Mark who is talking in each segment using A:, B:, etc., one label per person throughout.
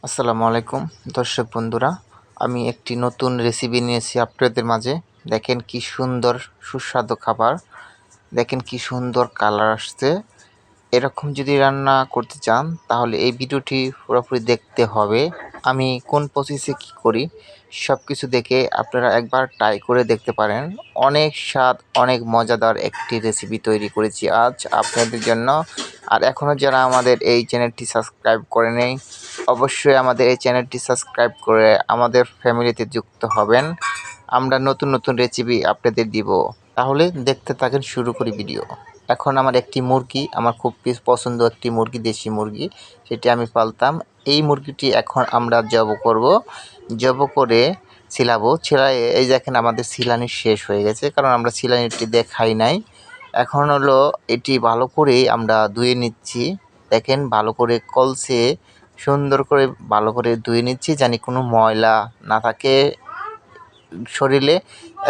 A: আসসালামু আলাইকুম দর্শক বন্ধুরা, আমি একটি নতুন রেসিপি নিয়েছি আপনাদের মাঝে। দেখেন কি সুন্দর সুস্বাদু খাবার, দেখেন কি সুন্দর কালার আসছে। এরকম যদি রান্না করতে চান তাহলে এই ভিডিওটি পুরোপুরি দেখতে হবে। আমি কোন প্রসেসে কী করি সব কিছু দেখে আপনারা একবার ট্রাই করে দেখতে পারেন। অনেক স্বাদ, অনেক মজাদার একটি রেসিপি তৈরি করেছি আজ আপনাদের জন্য। আর এখনও যারা আমাদের এই চ্যানেলটি সাবস্ক্রাইব করে নেই, অবশ্যই আমাদের এই চ্যানেলটি সাবস্ক্রাইব করে আমাদের ফ্যামিলিতে যুক্ত হবেন। আমরা নতুন নতুন রেসিপি আপনাদের দিব, তাহলে দেখতে থাকেন। শুরু করি ভিডিও। এখন আমার একটি মুরগি, আমার খুব পছন্দ একটি মুরগি, দেশি মুরগি, সেটি আমি পালতাম। এই মুরগিটি এখন আমরা জব করব, জব করে ছিলাবো। ছিলাই এই দেখেন আমাদের ছিলানি শেষ হয়ে গেছে, কারণ আমরা ছিলানিটি দেখাই নাই। এখন হলো এটি ভালো করে আমরা ধুয়ে নিচ্ছি। দেখেন ভালো করে কলসে সুন্দর করে ভালো করে ধুয়ে নিচ্ছি, জানি কোনো ময়লা না থাকে শরীরে,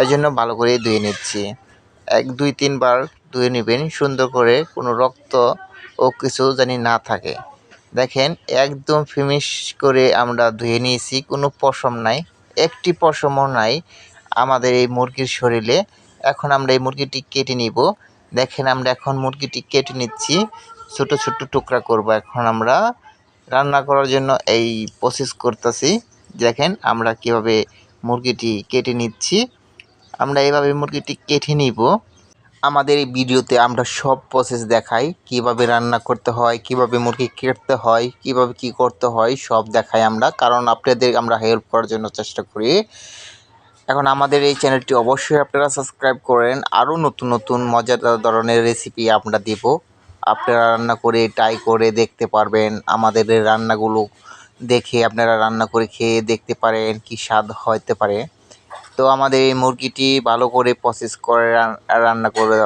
A: এই জন্য ভালো করে ধুয়ে নিচ্ছি। 1 2 3 বার ধুয়ে নেবেন সুন্দর করে, কোনো রক্ত ও কিছু জানি না থাকে। দেখেন একদম ফিনিশ করে আমরা ধুয়ে নিয়েছি, কোনো পশম নাই, একটি পশমও নাই আমাদের এই মুরগির শরীরে। এখন আমরা এই মুরগিটি কেটে নিব। দেখেন আমরা এখন মুরগিটি কেটে নিচ্ছি, ছোট ছোট টুকরা করব। এখন আমরা রান্না করার জন্য এই প্রসেস করতেছি। দেখেন আমরা কিভাবে মুরগিটি কেটে নিচ্ছি। আমরা এইভাবে মুরগিটি কেটে নিব। আমাদের এই ভিডিওতে আমরা সব প্রসেস দেখাই, কিভাবে রান্না করতে হয়, কিভাবে মুরগি কাটতে হয়, কিভাবে কি করতে হয়, সব দেখাই আমরা, কারণ আপনাদের আমরা হেল্প করার জন্য চেষ্টা করি। এখন আমাদের এই চ্যানেলটি অবশ্যই আপনারা সাবস্ক্রাইব করেন। আরও নতুন নতুন মজাদার ধরনের রেসিপি আমরা দেব, আপনারা রান্না করে ট্রাই করে দেখতে পারবেন। আমাদের এই রান্নাগুলো দেখে আপনারা রান্না করে খেয়ে দেখতে পারেন কি স্বাদ হতে পারে। তো আমাদের এই মুরগিটি ভালো করে প্রসেস করে রান্না করে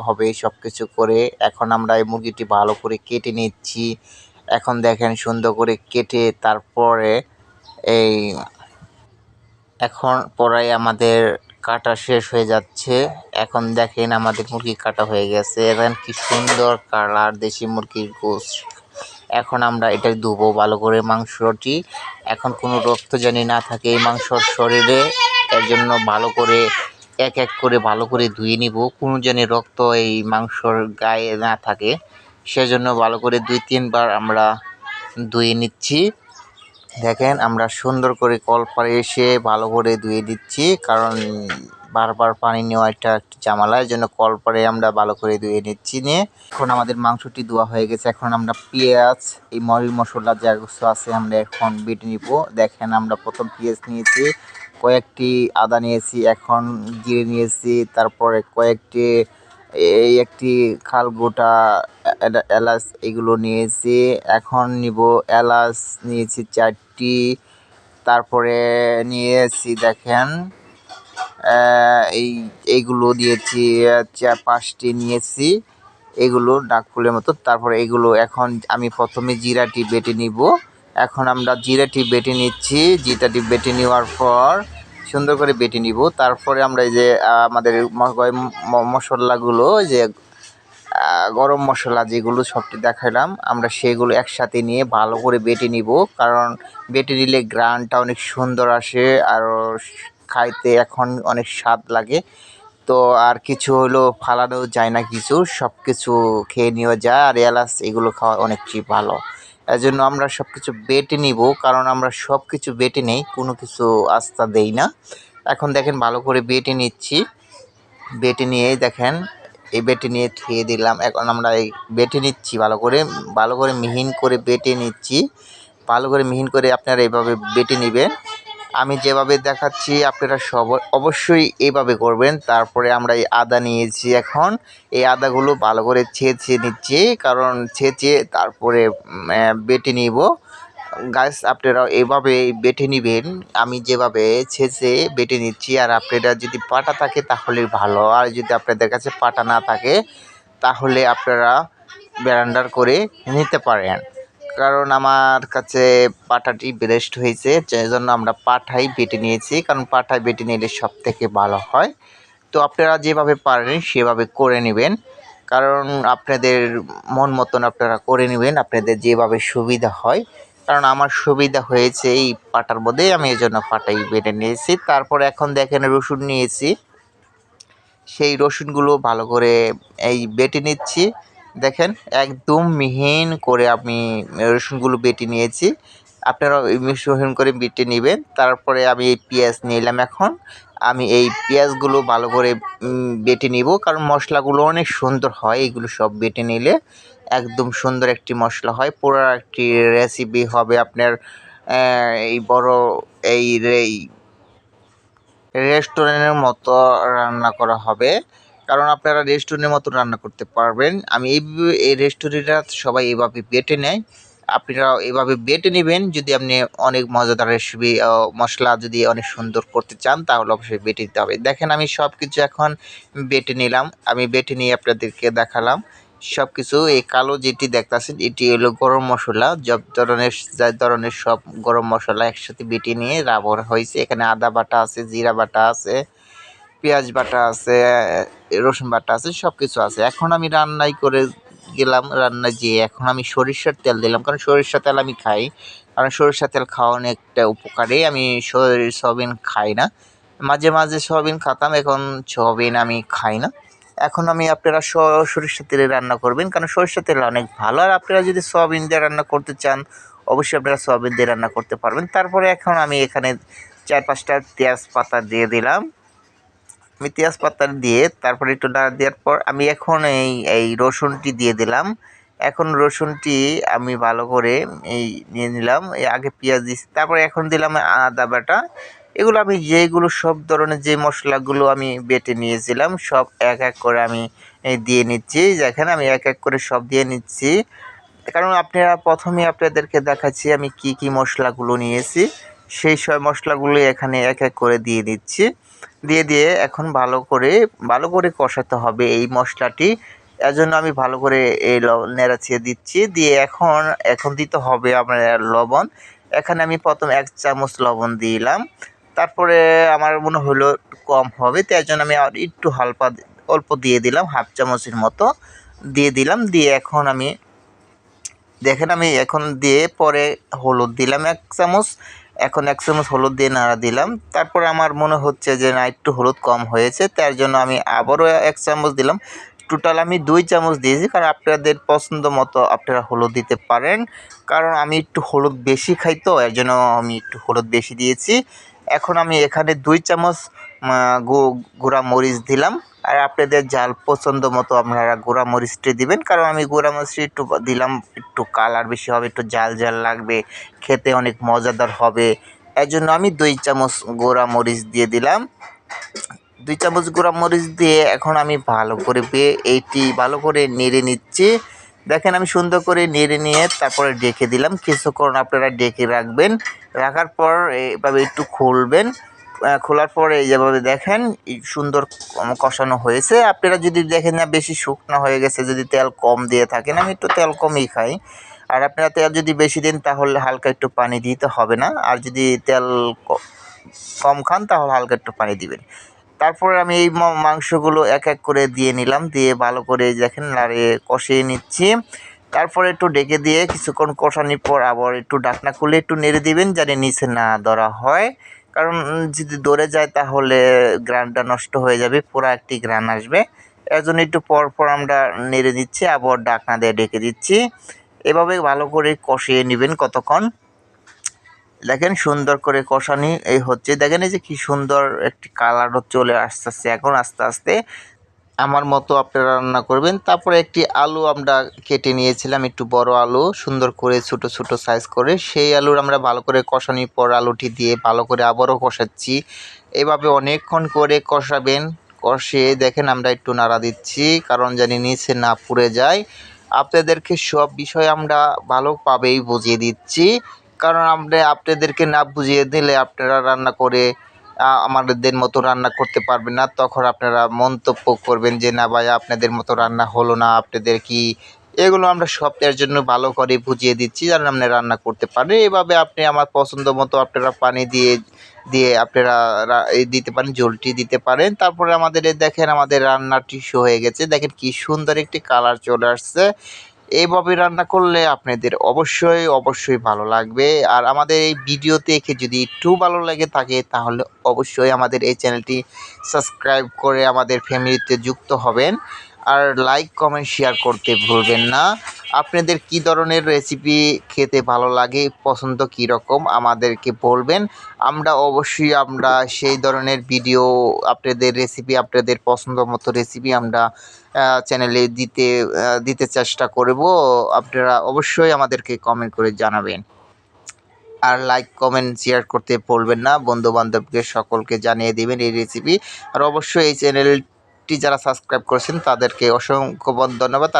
A: হবে সব কিছু করে। এখন আমরা এই মুরগিটি ভালো করে কেটে নিচ্ছি। এখন দেখেন সুন্দর করে কেটে তারপরে এই এখন পরাই আমাদের কাটা শেষ হয়ে যাচ্ছে। এখন দেখেন আমাদের মুরগি কাটা হয়ে গেছে। এখন কি সুন্দর কালার, দেশি মুরগির গোশত। এখন আমরা এটা ধুবো ভালো করে মাংসটি, এখন কোনো রক্ত জানি না থাকে এই মাংসর শরীরে। এর জন্য ভালো করে এক এক করে ভালো করে ধুয়ে নিব, কোনো জানি রক্ত এই মাংসর গায়ে না থাকে, সেজন্য ভালো করে 2 3 বার আমরা ধুয়ে নিচ্ছি। দেখেন আমরা সুন্দর করে কল পাড়ে এসে ভালো করে ধুয়ে দিচ্ছি, কারণ বারবার পানি নেওয়া একটা ঝামেলা, এর জন্য কল পাড়ে আমরা ভালো করে ধুয়ে নিচ্ছি। নিয়ে এখন আমাদের মাংসটি ধোয়া হয়ে গেছে। এখন আমরা পেঁয়াজ, এই মশলা যা কিছু আছে আমরা এখন বেটে নিব। দেখেন আমরা প্রথম পেঁয়াজ নিয়েছি, কয়েকটি আদা নিয়েছি, এখন জিরে নিয়েছি, তারপরে কয়েকটি এই একটি খাল গোটা এলাচ এগুলো নিয়েছি। এখন নিব এলাচ নিয়েছি 4টি, তারপরে নিয়েছি দেখেন এইগুলো দিয়েছি 4 5টি নিয়েছি, এগুলো ডাক ফুলের মতো। তারপরে এগুলো এখন আমি প্রথমে জিরাটি বেটে নিব। এখন আমরা জিরাটি বেটে নিচ্ছি, জিরাটি বেটে নেওয়ার পর সুন্দর করে বেটে নিব। তারপরে আমরা এই যে আমাদের মশলাগুলো, যে গরম মশলা যেগুলো সবটি দেখালাম, আমরা সেগুলো একসাথে নিয়ে ভালো করে বেটে নিব, কারণ বেটে নিলে গ্রানটা অনেক সুন্দর আসে আর খাইতে এখন অনেক স্বাদ লাগে। তো আর কিছু হলো ফালানো যায় না, কিছু সব কিছু খেয়ে নেওয়া যায়, আর এলাচ এগুলো খাওয়া অনেকই ভালো। এজন্য আমরা সব কিছু বেটে নিব, কারণ আমরা সব কিছু বেটে নেই, কোনো কিছু আস্তা দেই না। এখন দেখেন ভালো করে বেটে নিচ্ছি। বেটে নিয়ে দেখেন এই বেটে নিয়ে ধুয়ে দিলাম। এখন আমরা এই বেটে নিচ্ছি ভালো করে মিহিন করে বেটে নিচ্ছি। ভালো করে মিহিন করে আপনারা এইভাবে বেটে নেবেন। আমি যেভাবে দেখাচ্ছি আপনারা অবশ্যই এইভাবে করবেন। তারপরে আমরা এই আদা নিয়েছি, এখন এই আদাগুলো ভালো করে ছেঁচে নিচ্ছি, কারণ ছেঁচে তারপরে বেটে নিব। গাইস আপনারা এভাবে বেটে নেবেন, আমি যেভাবে ছেঁচে বেটে নিচ্ছি। আর আপনারা যদি পাটা থাকে তাহলে ভালো, আর যদি আপনাদের কাছে পাটা না থাকে তাহলে আপনারা ব্লেন্ডার করে নিতে পারেন, কারণ আমার কাছে পাটাটি বেস্ট হয়েছে, সেই জন্য আমরা পাটাই বেটে নিয়েছি, কারণ পাটায় বেটে নিলে সব থেকে ভালো হয়। তো আপনারা যেভাবে পারেন সেভাবে করে নেবেন, কারণ আপনাদের মন মতন আপনারা করে নেবেন, আপনাদের যেভাবে সুবিধা হয়। কারণ আমার সুবিধা হয়েছে এই পাটার মধ্যেই, আমি এই জন্য পাটাই বেটে নিয়েছি। তারপরে এখন দেখেন রসুন নিয়েছি, সেই রসুনগুলো ভালো করে এই বেটে নিচ্ছি। দেখেন একদম মিহিন করে আমি রসুনগুলো বেটে নিয়েছি। আপনারা মিহিন করে বেটে নেবেন। তারপরে আমি এই পেঁয়াজ নিলাম এখন। আমি এই পেঁয়াজগুলো ভালো করে বেটে নিব, কারণ মশলাগুলো অনেক সুন্দর হয় এগুলো সব বেটে নিলে। একদম সুন্দর একটি মশলা হয়, পুরো একটি রেসিপি হবে আপনার। এই বড় এই রেস্টুরেন্টের মতো রান্না করা হবে, কারণ আপনারা রেস্টুরেন্টের মতো রান্না করতে পারবেন। আমি এই রেস্টুরেন্টটা সবাই এভাবে বেটে নেয়, আপনারাও এভাবে বেটে নেবেন। যদি আপনি অনেক মজাদার রেসিপি মশলা যদি অনেক সুন্দর করতে চান তাহলে অবশ্যই বেটে দিতে হবে। দেখেন আমি সব কিছু এখন বেটে নিলাম, আমি বেটে নিয়ে আপনাদেরকে দেখালাম সব কিছু। এই কালো যেটি দেখতেছেন এটি হলো গরম মশলা, যা ধরনের সব গরম মশলা একসাথে বেটে নিয়ে রাবর হয়েছে। এখানে আদা বাটা আছে, জিরা বাটা আছে, পেঁয়াজ বাটা আছে, রসুন বাটা আছে, সব কিছু আছে। এখন আমি রান্নায় করে গেলাম, রান্নায় যেয়ে এখন আমি সরিষার তেল দিলাম, কারণ সরিষার তেল আমি খাই, কারণ সরিষার তেল খাওয়া অনেকটা উপকারী। আমি সয়াবিন খাই না, মাঝে মাঝে সয়াবিন খেতাম, এখন সয়াবিন আমি খাই না। এখন আমি আপনারা সরিষার তেলে রান্না করবেন, কারণ সরিষার তেল অনেক ভালো। আর আপনারা যদি সয়াবিন দিয়ে রান্না করতে চান অবশ্যই আপনারা সয়াবিন দিয়ে রান্না করতে পারবেন। তারপরে এখন আমি এখানে 4-5টা তেজপাতা দিয়ে দিলাম। আমি তেজপাতা দিয়ে তারপরে একটু নাড়া দেওয়ার পর আমি এখন এই রসুনটি দিয়ে দিলাম। এখন রসুনটি আমি ভালো করে এই নিয়ে নিলাম। আগে পেঁয়াজ দিয়েছি, তারপরে এখন দিলাম আদা বাটা। এগুলো আমি যেগুলো সব ধরনের যে মশলাগুলো আমি বেটে নিয়েছিলাম সব এক এক করে আমি দিয়ে নিচ্ছি। দেখেন আমি এক এক করে সব দিয়ে নিচ্ছি, কারণ আপনারা প্রথমে আপনাদেরকে দেখাচ্ছি আমি কি কি মশলাগুলো নিয়েছি। সেই সব মশলাগুলো এখানে এক এক করে দিয়ে দিচ্ছি। দিয়ে এখন ভালো করে কষাতে হবে এই মশলাটি। এজন্য আমি ভালো করে এই নেড়াচিয়ে দিচ্ছি। দিয়ে এখন দিতে হবে আপনার লবণ। এখানে আমি প্রথম 1 চামচ লবণ দিলাম। তারপরে আমার মনে হলো কম হবে, তাই জন্য আমি আর একটু অল্প দিয়ে দিলাম, হাফ চামচের মতো দিয়ে দিলাম। দিয়ে এখন আমি দেখেন আমি এখন দিয়ে পরে হলুদ দিলাম 1 চামচ। এখন 1 চামচ হলুদ দিয়ে নাড়া দিলাম। তারপর আমার মনে হচ্ছে যে না, একটু হলুদ কম হয়েছে, তার জন্য আমি আবারও 1 চামচ দিলাম। টোটাল আমি 2 চামচ দিয়েছি, কারণ আপনাদের পছন্দ মতো আপনারা হলুদ দিতে পারেন। কারণ আমি একটু হলুদ বেশি খাই, তো এর জন্য আমি একটু হলুদ বেশি দিয়েছি। এখন আমি এখানে 2 চামচ গুঁড়া মরিচ দিলাম। আর আপনাদের ঝাল পছন্দ মতো আপনারা গুঁড়া মরিচটি দিবেন, কারণ আমি গুঁড়া মরিচটি একটু দিলাম, একটু কালার বেশি হবে, একটু ঝাল ঝাল লাগবে, খেতে অনেক মজাদার হবে। এর জন্য আমি 2 চামচ গুঁড়া মরিচ দিয়ে দিলাম। 2 চামচ গুঁড়া মরিচ দিয়ে এখন আমি ভালো করে এইটি ভালো করে নেড়ে নিচ্ছি। দেখেন আমি সুন্দর করে নেড়ে নিয়ে তারপরে ডেকে দিলাম। কিছুক্ষণ আপনারা ডেকে রাখবেন, রাখার পর এভাবে একটু খুলবেন। খোলার পরে যেভাবে দেখেন সুন্দর কষানো হয়েছে। আপনারা যদি দেখেন না বেশি শুকনো হয়ে গেছে, যদি তেল কম দিয়ে থাকেন, আমি একটু তেল কমই খাই, আর আপনারা তেল যদি বেশি দেন তাহলে হালকা একটু পানি দিতে হবে না, আর যদি তেল কম খান তাহলে হালকা একটু পানি দিবেন। তারপরে আমি এই মাংসগুলো এক এক করে দিয়ে নিলাম, দিয়ে ভালো করে দেখেন নাড়িয়ে কষিয়ে নিচ্ছি। তারপরে একটু ডেকে দিয়ে কিছুক্ষণ কষানোর পর আবার একটু ঢাকনা খুলে একটু নেড়ে দিবেন, যাতে নিচে না ধরা হয়, কারণ যদি ধরে যায় তাহলে গ্রানটা নষ্ট হয়ে যাবে, পুরো একটি গ্রান আসবে। এর জন্য একটু পর আমরা নেড়ে দিচ্ছি, আবার ঢাকনা দিয়ে ডেকে দিচ্ছি। এভাবে ভালো করে কষিয়ে নেবেন কতক্ষণ। দেখেন সুন্দর করে কষানি এই হচ্ছে, দেখেন এই যে কি সুন্দর একটি কালারও চলে আসতেছে এখন আস্তে আস্তে। আমার মতো আপনারা রান্না করবেন। তারপরে একটি আলু আমরা কেটে নিয়েছিলাম, একটু বড় আলু, সুন্দর করে ছোট ছোট সাইজ করে, সেই আলুর আমরা ভালো করে কষানোর পর আলুটি দিয়ে ভালো করে আবারও কষাচ্ছি। এভাবে অনেকক্ষণ করে কষাবেন। কষিয়ে দেখেন আমরা একটু নাড়া দিচ্ছি, কারণ জানি নিচে না পুড়ে যায়। আপনাদেরকে সব বিষয় আমরা ভালোভাবেই বুঝিয়ে দিচ্ছি, কারণ আমরা আপনাদেরকে না বুঝিয়ে দিলে আপনারা রান্না করে আমাদের মতো রান্না করতে পারবেন না। তখন আপনারা মন্তব্য করবেন যে না ভাই আপনাদের মতো রান্না হলো না, আপনাদের কি, এগুলো আমরা সব এর জন্য ভালো করে বুঝিয়ে দিচ্ছি যেন আপনি রান্না করতে পারেন। এভাবে আপনি আমার পছন্দ মতো আপনারা পানি দিয়ে দিয়ে আপনারা দিতে পারেন, ঝোলটি দিতে পারেন। তারপরে আমাদের দেখেন আমাদের রান্নাটি হয়ে গেছে, দেখেন কি সুন্দর একটি কালার চলে আসছে। এইভাবে রান্না করলে আপনাদের অবশ্যই ভালো লাগবে। আর আমাদের এই ভিডিও দেখে যদি একটু ভালো লেগে থাকে তাহলে অবশ্যই আমাদের এই চ্যানেলটি সাবস্ক্রাইব করে আমাদের ফ্যামিলিতে যুক্ত হবেন। আর লাইক, কমেন্ট, শেয়ার করতে ভুলবেন না। আপনাদের কী ধরনের রেসিপি খেতে ভালো লাগে, পছন্দ কীরকম আমাদেরকে বলবেন। আমরা সেই ধরনের ভিডিও আপনাদের রেসিপি, আপনাদের পছন্দ মতো রেসিপি আমরা চ্যানেলে দিতে চেষ্টা করব। আপনারা অবশ্যই আমাদেরকে কমেন্ট করে জানাবেন। আর লাইক, কমেন্ট, শেয়ার করতে ভুলবেন না। বন্ধু-বান্ধবকে সকলকে জানিয়ে দিবেন এই রেসিপি। আর অবশ্যই এই চ্যানেলটি যারা সাবস্ক্রাইব করেছেন তাদেরকে অসংখ্য ধন্যবাদ।